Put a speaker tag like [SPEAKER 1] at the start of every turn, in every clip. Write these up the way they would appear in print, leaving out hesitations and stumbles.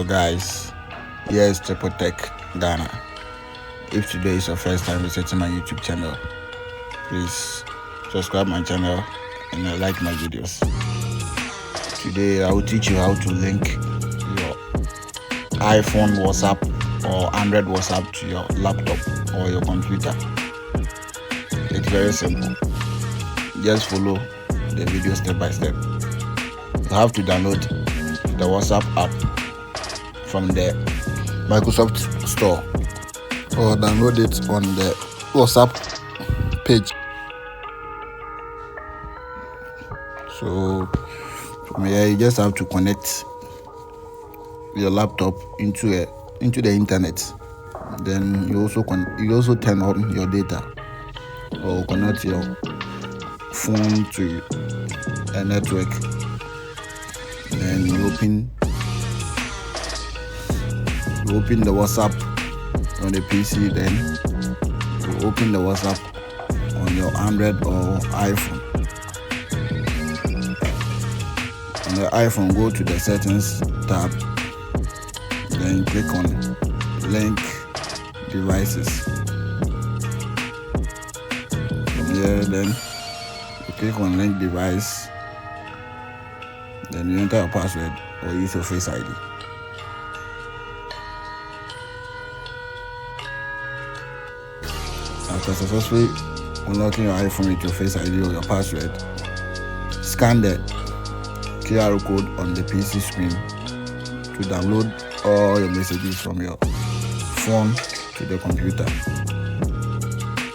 [SPEAKER 1] guys, here is TripleTechGhana. If today is your first time visiting my YouTube channel, please subscribe my channel and like my videos. Today I will teach you how to link your iPhone WhatsApp or Android WhatsApp to your laptop or your computer. It's very simple. Just follow the video step by step. You have to download the WhatsApp app from the Microsoft Store or download it on the WhatsApp page. So from here you just have to connect your laptop into the internet. Then you also turn on your data or connect your phone to a network. Then you open the WhatsApp on the PC. Then you open the WhatsApp on your Android or iPhone. On the iPhone, go to the settings tab. Then click on link devices. From here, then you click on link device. Then you enter your password or use your Face ID. After successfully unlocking your iPhone with your Face ID or your password, scan the QR code on the PC screen to download all your messages from your phone to the computer.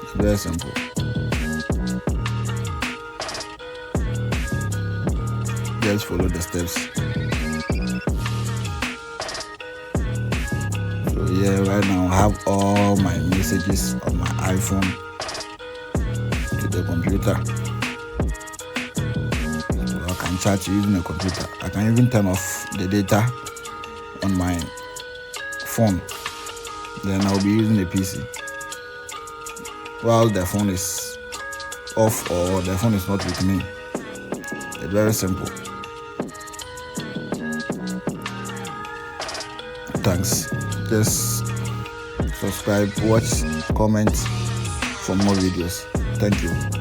[SPEAKER 1] It's very simple. Just follow the steps. So here right now I have all my messages on my iPhone to the computer. So I can chat using the computer. I can even turn off the data on my phone. Then I'll be using the PC while the phone is off or the phone is not with me. It's very simple. Thanks. Just subscribe, watch, comment for more videos. Thank you.